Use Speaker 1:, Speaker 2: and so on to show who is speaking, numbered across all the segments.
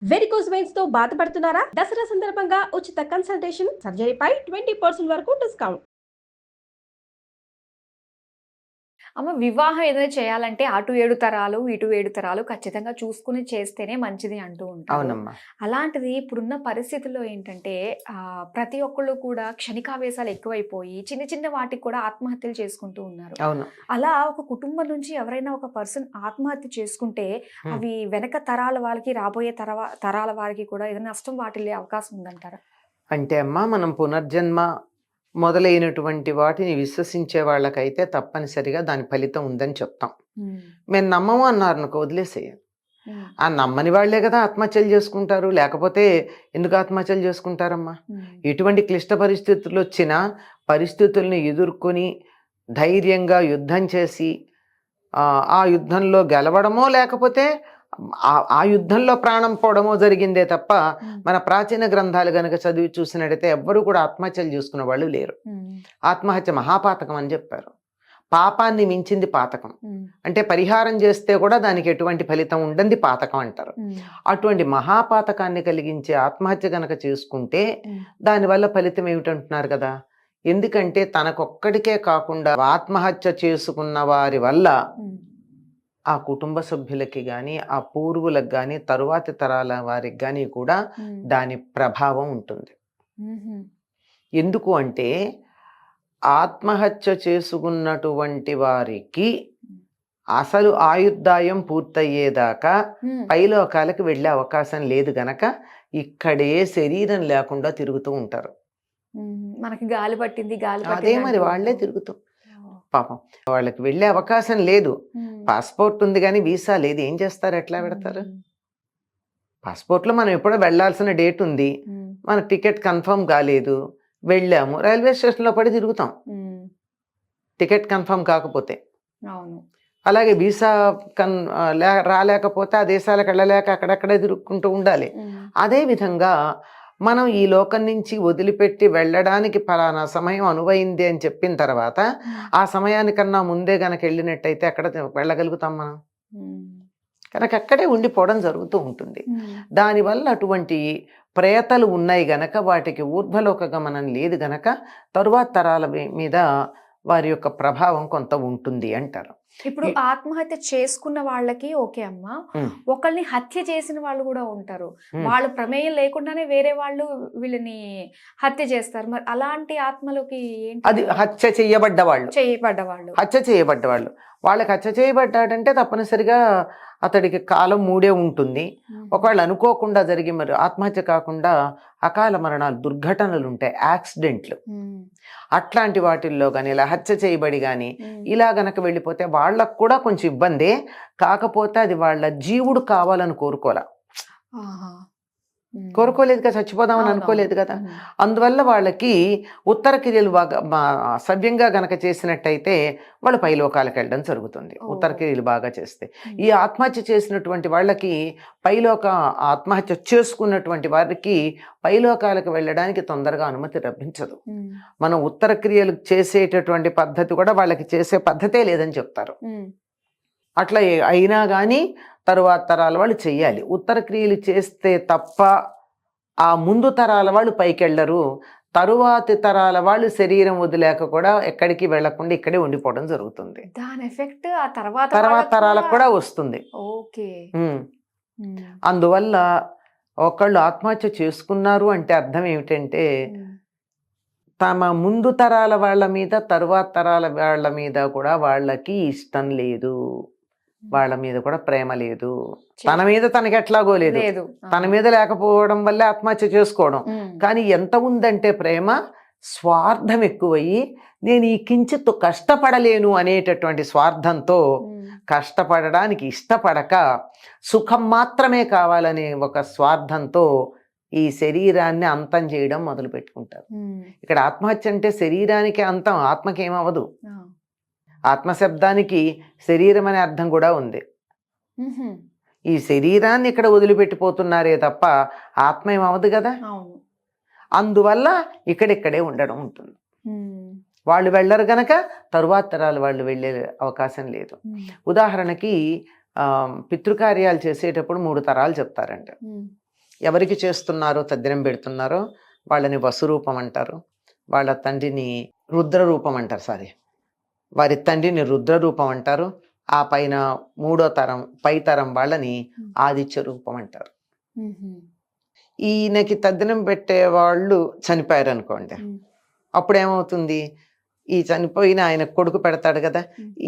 Speaker 1: Varicose veins తో బాధపడుతున్నారా? దసరా సందర్భంగా ఉచిత కన్సల్టేషన్, సర్జరీపై 20% వరకు డిస్కౌంట్.
Speaker 2: అమ్మ వివాహం ఏదైనా చేయాలంటే అటు 7 తరాలు, ఇటు 7 తరాలు ఖచ్చితంగా చూసుకొని చేస్తేనే మంచిది అంటూ ఉంటారు.
Speaker 3: అవునమ్మా.
Speaker 2: అలాంటిది ఇప్పుడున్న పరిస్థితుల్లో ఏంటంటే ప్రతి ఒక్కళ్ళు కూడా క్షణికావేశాలు ఎక్కువైపోయి చిన్న చిన్న వాటికి కూడా ఆత్మహత్యలు చేసుకుంటూ ఉన్నారు.
Speaker 3: అవును.
Speaker 2: అలా ఒక కుటుంబం నుంచి ఎవరైనా ఒక పర్సన్ ఆత్మహత్య చేసుకుంటే
Speaker 3: హ్మ్.
Speaker 2: అవి వెనక తరాల వాళ్ళకి, రాబోయే తరాల వారికి కూడా ఏదైనా నష్టం వాటిల్లే అవకాశం ఉందంటారా?
Speaker 3: అంటే అమ్మా మనం పునర్జన్మ మొదలైనటువంటి వాటిని విశ్వసించే వాళ్ళకైతే తప్పనిసరిగా దాని ఫలితం ఉందని చెప్తాం.
Speaker 2: హ్మ్.
Speaker 3: మేము నమ్మము అన్నారనుకో వదిలేసేయాలి.
Speaker 2: హ్మ్.
Speaker 3: ఆ నమ్మని వాళ్ళే కదా ఆత్మహత్యలు చేసుకుంటారు. లేకపోతే ఎందుకు ఆత్మహత్యలు చేసుకుంటారమ్మా?
Speaker 2: హ్మ్.
Speaker 3: ఎటువంటి క్లిష్ట పరిస్థితులు వచ్చినా పరిస్థితుల్ని ఎదుర్కొని ధైర్యంగా యుద్ధం చేసి ఆ యుద్ధంలో గెలవడమో లేకపోతే ఆ యుద్ధంలో ప్రాణం పోవడమో జరిగిందే తప్ప మన ప్రాచీన గ్రంథాలు గనక చదివి చూసినట్టయితే ఎవ్వరూ కూడా ఆత్మహత్యలు చేసుకున్న వాళ్ళు లేరు. ఆత్మహత్య మహాపాతకం అని చెప్పారు. పాపాన్ని మించింది పాతకం. అంటే పరిహారం చేస్తే కూడా దానికి ఎటువంటి ఫలితం ఉండంది పాతకం అంటారు. అటువంటి మహాపాతకాన్ని కలిగించే ఆత్మహత్య గనక చేసుకుంటే దానివల్ల ఫలితం ఏమిటంటున్నారు కదా. ఎందుకంటే తనకొక్కడికే కాకుండా ఆత్మహత్య చేసుకున్న వారి వల్ల ఆ కుటుంబ సభ్యులకి కానీ, ఆ పూర్వులకు కానీ, తరువాతి తరాల వారికి కానీ కూడా దాని ప్రభావం ఉంటుంది. ఎందుకు అంటే ఆత్మహత్య చేసుకున్నటువంటి వారికి అసలు ఆయుర్దాయం పూర్తయ్యేదాకా పైలోకాలకు వెళ్ళే అవకాశం లేదు గనక ఇక్కడే శరీరం లేకుండా తిరుగుతూ ఉంటారు.
Speaker 2: మనకి గాలి పట్టింది, గాలి
Speaker 3: అదే మరి వాళ్ళే తిరుగుతూ పాపం వాళ్ళకి వెళ్ళే అవకాశం లేదు. పాస్పోర్ట్ ఉంది కానీ వీసా లేదు. ఏం చేస్తారు? ఎట్లా పెడతారు? పాస్పోర్ట్లో మనం ఎప్పుడో వెళ్ళాల్సిన డేట్ ఉంది, మన టికెట్ కన్ఫర్మ్ కాలేదు, వెళ్ళాము, రైల్వే స్టేషన్లో పడి తిరుగుతాం టికెట్ కన్ఫర్మ్ కాకపోతే. అలాగే వీసా రాలేకపోతే ఆ దేశాలకు వెళ్ళలేక అక్కడక్కడే తిరుగుకుంటూ ఉండాలి. అదేవిధంగా మనం ఈ లోకం నుంచి వదిలిపెట్టి వెళ్ళడానికి ఫలానా సమయం అనువైంది అని చెప్పిన తర్వాత ఆ సమయానికన్నా ముందే గనక వెళ్ళినట్టయితే అక్కడ వెళ్ళగలుగుతాం మనం. కనుక అక్కడే ఉండిపోవడం జరుగుతూ ఉంటుంది. దానివల్ల అటువంటి ప్రేతలు ఉన్నాయి గనక వాటికి ఊర్ధ్వలోక గమనం లేదు గనక తరువాత తరాల మీద వారి యొక్క ప్రభావం కొంత ఉంటుంది అంటారు.
Speaker 2: ఇప్పుడు ఆత్మహత్య చేసుకున్న వాళ్ళకి ఓకే అమ్మా, ఒకళ్ళని హత్య చేసిన వాళ్ళు కూడా ఉంటారు. వాళ్ళు ప్రమేయం లేకుండానే వేరే వాళ్ళు వీళ్ళని హత్య చేస్తారు. మరి అలాంటి ఆత్మలకి ఏంటి?
Speaker 3: అది హత్య చేయబడ్డవాళ్ళు వాళ్ళకి హత్య చేయబడ్డాడంటే తప్పనిసరిగా అతడికి కాలం మూడే ఉంటుంది. ఒకవేళ అనుకోకుండా జరిగి మరి ఆత్మహత్య కాకుండా అకాల మరణాలు, దుర్ఘటనలు ఉంటాయి, యాక్సిడెంట్లు, అట్లాంటి వాటిల్లో కానీ ఇలా హత్య చేయబడి కానీ ఇలా గనక వెళ్ళిపోతే వాళ్ళకు కూడా కొంచెం ఇబ్బందే. కాకపోతే అది వాళ్ళ జీవుడు కావాలని కోరుకోలేదు కదా, చచ్చిపోదామని అనుకోలేదు కదా. అందువల్ల వాళ్ళకి ఉత్తర క్రియలు బాగా సవ్యంగా గనక చేసినట్టయితే వాళ్ళు పైలోకాలకు వెళ్ళడం జరుగుతుంది. ఉత్తర క్రియలు బాగా చేస్తే ఈ ఆత్మహత్య చేసినటువంటి వాళ్ళకి ఆత్మహత్య చేసుకున్నటువంటి వారికి పైలోకాలకు వెళ్ళడానికి తొందరగా అనుమతి లభించదు. మనం ఉత్తర క్రియలు చేసేటటువంటి పద్ధతి కూడా వాళ్ళకి చేసే పద్ధతే లేదని చెప్తారు. అట్లా అయినా కానీ తరువాత తరాల వాళ్ళు చెయ్యాలి. ఉత్తర క్రియలు చేస్తే తప్ప ఆ ముందు తరాల వాళ్ళు పైకి వెళ్ళరు. తరువాతి తరాల వాళ్ళు శరీరం వదిలేక కూడా ఎక్కడికి వెళ్లకుండా ఇక్కడే ఉండిపోవడం జరుగుతుంది.
Speaker 2: దాని ఎఫెక్ట్ ఆ తర్వాత
Speaker 3: తరాలకు కూడా వస్తుంది. అందువల్ల ఒకళ్ళు ఆత్మహత్య చేసుకున్నారు అంటే అర్థం ఏమిటంటే తమ ముందు తరాల వాళ్ళ మీద, తరువాత తరాల వాళ్ళ మీద కూడా వాళ్ళకి ఇష్టం లేదు, వాళ్ళ మీద కూడా ప్రేమ లేదు. తన మీద తనకి ఎట్లాగో లేదు, తన మీద లేకపోవడం వల్లే ఆత్మహత్య చేసుకోవడం. కానీ ఎంత ఉందంటే ప్రేమ, స్వార్థం ఎక్కువయ్యి నేను ఈ కించిత్తు కష్టపడలేను అనేటటువంటి స్వార్థంతో, కష్టపడడానికి ఇష్టపడక సుఖం మాత్రమే కావాలనే ఒక స్వార్థంతో ఈ శరీరాన్ని అంతం చేయడం మొదలు పెట్టుకుంటారు. ఇక్కడ ఆత్మహత్య అంటే శరీరానికి అంతం, ఆత్మకి ఏమవదు. ఆత్మశబ్దానికి శరీరం అనే అర్థం కూడా ఉంది. ఈ శరీరాన్ని ఇక్కడ వదిలిపెట్టిపోతున్నారే తప్ప ఆత్మ ఏమవదు కదా. అందువల్ల ఇక్కడిక్కడే ఉండడం ఉంటుంది. వాళ్ళు వెళ్ళరు గనక తరువాత తరాలు వాళ్ళు వెళ్ళే అవకాశం లేదు. ఉదాహరణకి పితృకార్యాలు చేసేటప్పుడు 3 తరాలు చెప్తారంట. ఎవరికి చేస్తున్నారో తద్దినం పెడుతున్నారో వాళ్ళని వసురూపం అంటారు, వాళ్ళ తండ్రిని రుద్రరూపం అంటారు, వారి తండ్రిని రుద్రరూపం అంటారు. ఆ పైన 3వ తరం పై తరం వాళ్ళని ఆదిత్య రూపం అంటారు. ఈయనకి తద్దినం పెట్టే వాళ్ళు చనిపోయారు అనుకోండి, అప్పుడు ఏమవుతుంది, ఈ చనిపోయిన ఆయన కొడుకు పెడతాడు కదా,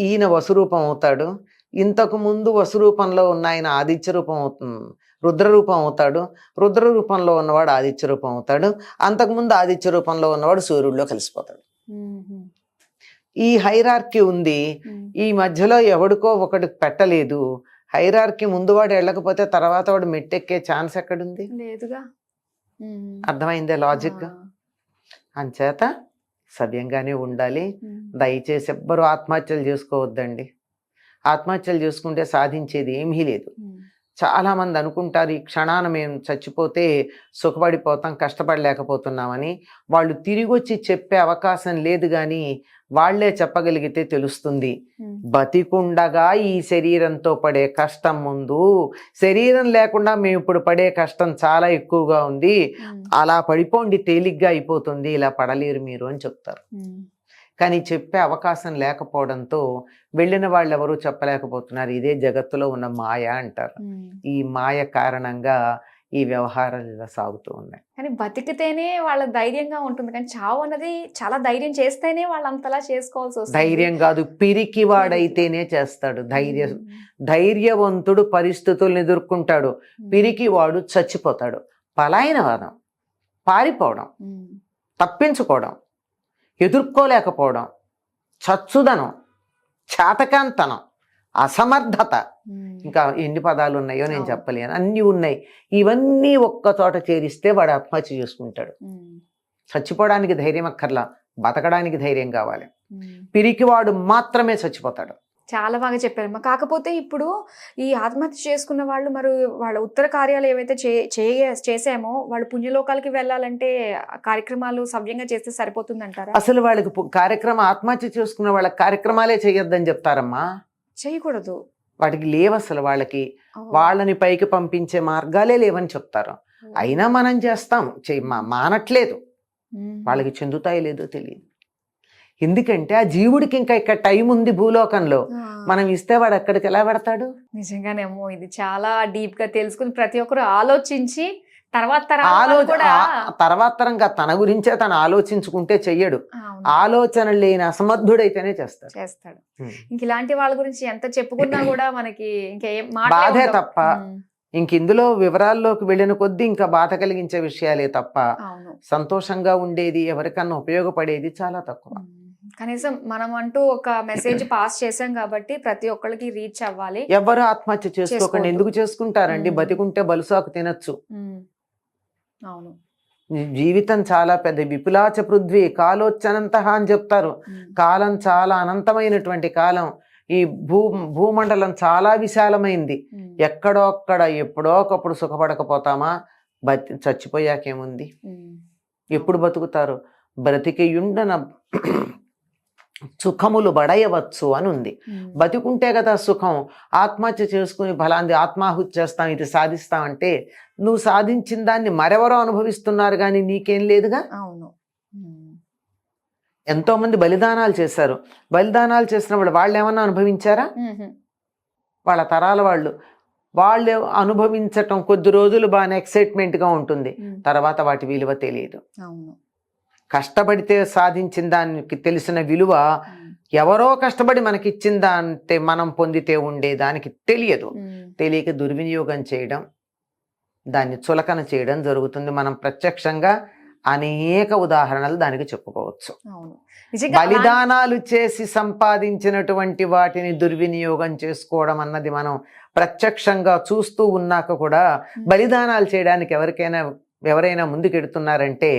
Speaker 3: ఈయన వసురూపం అవుతాడు. ఇంతకు ముందు వసురూపంలో ఉన్న ఆయన ఆదిత్య రూపం అవుతుంది, రుద్రరూపం అవుతాడు. రుద్ర రూపంలో ఉన్నవాడు ఆదిత్య రూపం అవుతాడు. అంతకుముందు ఆదిత్య రూపంలో ఉన్నవాడు సూర్యుడిలో కలిసిపోతాడు. ఈ హైరార్కీ ఉంది. ఈ మధ్యలో ఎవడికో ఒకటి పెట్టలేదు. హైరార్కీ ముందు వాడు వెళ్ళకపోతే తర్వాత వాడు మెట్టెక్కే ఛాన్స్ ఎక్కడుంది?
Speaker 2: లేదుగా.
Speaker 3: అర్థమైందే లాజిక్. అంచేత సవ్యంగానే ఉండాలి. దయచేసి ఎవ్వరూ ఆత్మహత్యలు చేసుకోవద్దండి. ఆత్మహత్యలు చేసుకుంటే సాధించేది ఏమీ లేదు. చాలా మంది అనుకుంటారు ఈ క్షణాన మేము చచ్చిపోతే సుఖపడిపోతాం, కష్టపడలేకపోతున్నామని. వాళ్ళు తిరిగి వచ్చి చెప్పే అవకాశం లేదు, కానీ వాళ్లే చెప్పగలిగితే తెలుస్తుంది. బతికుండగా ఈ శరీరంతో పడే కష్టం ముందు శరీరం లేకుండా మేము ఇప్పుడు పడే కష్టం చాలా ఎక్కువగా ఉంది, అలా పడిపోండి తేలిగ్గా అయిపోతుంది, ఇలా పడలేరు మీరు అని చెప్తారు. కానీ చెప్పే అవకాశం లేకపోవడంతో వెళ్ళిన వాళ్ళు ఎవరూ చెప్పలేకపోతున్నారు. ఇదే జగత్తులో ఉన్న మాయ అంటారు. ఈ మాయ కారణంగా ఈ వ్యవహారాలు ఇలా సాగుతూ ఉన్నాయి.
Speaker 2: కానీ బతికితేనే వాళ్ళ ధైర్యంగా ఉంటుంది, కానీ చావు అన్నది చాలా ధైర్యం చేస్తేనే వాళ్ళు అంతలా చేసుకోవాల్సి వస్తుంది.
Speaker 3: ధైర్యం కాదు, పిరికి వాడైతేనే చేస్తాడు. ధైర్యవంతుడు పరిస్థితులను ఎదుర్కొంటాడు, పిరికి వాడు చచ్చిపోతాడు. పలాయనవాదం, పారిపోవడం, తప్పించుకోవడం, ఎదుర్కోలేకపోవడం, చచ్చుదనం, చాతకాంతనం, అసమర్థత, ఇంకా ఎన్ని పదాలు ఉన్నాయో నేను చెప్పలేను, అన్నీ ఉన్నాయి. ఇవన్నీ ఒక్క చోట చేరిస్తే వాడు ఆత్మహత్య చేసుకుంటాడు. చచ్చిపోవడానికి ధైర్యం అక్కర్లా, బతకడానికి ధైర్యం కావాలి. పిరికివాడు మాత్రమే చచ్చిపోతాడు.
Speaker 2: చాలా బాగా చెప్పారమ్మా. కాకపోతే ఇప్పుడు ఈ ఆత్మహత్య చేసుకున్న వాళ్ళు మరి వాళ్ళ ఉత్తర కార్యాలు ఏవైతే చేసామో వాళ్ళు పుణ్యలోకాలకి వెళ్ళాలంటే కార్యక్రమాలు సవ్యంగా చేస్తే సరిపోతుందంటారా?
Speaker 3: అసలు వాళ్ళకి కార్యక్రమం, ఆత్మహత్య చేసుకున్న వాళ్ళ కార్యక్రమాలే చేయొద్దని చెప్తారమ్మా.
Speaker 2: చేయకూడదు,
Speaker 3: వాటికి లేవు అసలు. వాళ్ళని పైకి పంపించే మార్గాలే లేవని చెప్తారు. అయినా మనం చేస్తాం, మానట్లేదు. వాళ్ళకి చెందుతాయి లేదో తెలియదు. ఎందుకంటే ఆ జీవుడికి ఇంకా ఇక్కడ టైం ఉంది భూలోకంలో, మనం ఇస్తే వాడు అక్కడికి ఎలా పెడతాడు?
Speaker 2: నిజంగానేమో ఇది చాలా డీప్ గా తెలుసుకుని ప్రతి ఒక్కరు ఆలోచించి తర్వాత
Speaker 3: తరంగా తన గురించే తను ఆలోచించుకుంటే చెయ్యడు. ఆలోచన లేని అసమర్థుడైతేనే చేస్తాడు.
Speaker 2: ఇంక ఇలాంటి వాళ్ళ గురించి ఎంత చెప్పుకున్నా కూడా మనకి ఇంకేం
Speaker 3: బాధే తప్ప, ఇంక ఇందులో వివరాల్లోకి వెళ్ళిన కొద్దీ ఇంకా బాధ కలిగించే విషయాలే తప్ప సంతోషంగా ఉండేది, ఎవరికన్నా ఉపయోగపడేది చాలా తక్కువ.
Speaker 2: కనీసం మనం అంటూ ఒక మెసేజ్ పాస్ చేసాం కాబట్టి ప్రతి ఒక్కరికి రీచ్ అవ్వాలి.
Speaker 3: ఎవరు ఆత్మహత్య చేసుకోకండి. ఎందుకు చేసుకుంటారండి? బతికుంటే బలుసాకు తినచ్చు.
Speaker 2: అవును,
Speaker 3: జీవితం చాలా పెద్ద. విపులాచ పృథ్వీ కాలోచ్చనంత అని చెప్తారు. కాలం చాలా అనంతమైనటువంటి కాలం. ఈ భూమండలం చాలా విశాలమైంది. ఎక్కడో అక్కడ ఎప్పుడో ఒకప్పుడు సుఖపడకపోతామా? చచ్చిపోయాకేముంది? ఎప్పుడు బతుకుతారు? బ్రతికియుండన సుఖములు బడయవచ్చు అని ఉంది. బతికుంటే కదా సుఖం. ఆత్మహత్య చేసుకుని ఫలాంది ఆత్మాహుతి చేస్తాం, ఇది సాధిస్తామంటే నువ్వు సాధించిన దాన్ని మరెవరో అనుభవిస్తున్నారు, కానీ నీకేం లేదుగా.
Speaker 2: అవును,
Speaker 3: ఎంతో మంది బలిదానాలు చేశారు. బలిదానాలు చేసినప్పుడు వాళ్ళు ఏమన్నా అనుభవించారా? వాళ్ళ తరాల వాళ్ళు అనుభవించటం కొద్ది రోజులు బాగానే ఎక్సైట్మెంట్గా ఉంటుంది, తర్వాత వాటి విలువ తెలియదు. కష్టపడితే సాధించిన దానికి తెలిసిన విలువ ఎవరో కష్టపడి మనకిచ్చిన దాంటే మనం పొందితే ఉండే దానికి తెలియదు. తెలియక దుర్వినియోగం చేయడం, దాన్ని చులకన చేయడం జరుగుతుంది. మనం ప్రత్యక్షంగా అనేక ఉదాహరణలు దానికి చెప్పుకోవచ్చు. బలిదానాలు చేసి సంపాదించినటువంటి వాటిని దుర్వినియోగం చేసుకోవడం అన్నది మనం ప్రత్యక్షంగా చూస్తూ ఉన్నాక కూడా బలిదానాలు చేయడానికి ఎవరైనా ముందుకెడుతున్నారంటే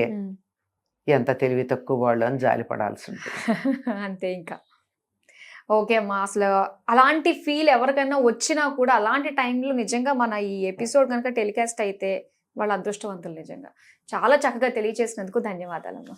Speaker 3: ఎంత తెలివి తక్కువ వాళ్ళు అని జాలిపడాల్సి ఉంటుంది.
Speaker 2: అంతే. ఇంకా ఓకే అమ్మా, అసలు అలాంటి ఫీల్ ఎవరికైనా వచ్చినా కూడా అలాంటి టైంలో నిజంగా మన ఈ ఎపిసోడ్ కనుక టెలికాస్ట్ అయితే వాళ్ళ అదృష్టవంతులు. నిజంగా చాలా చక్కగా తెలియజేసినందుకు ధన్యవాదాలమ్మా.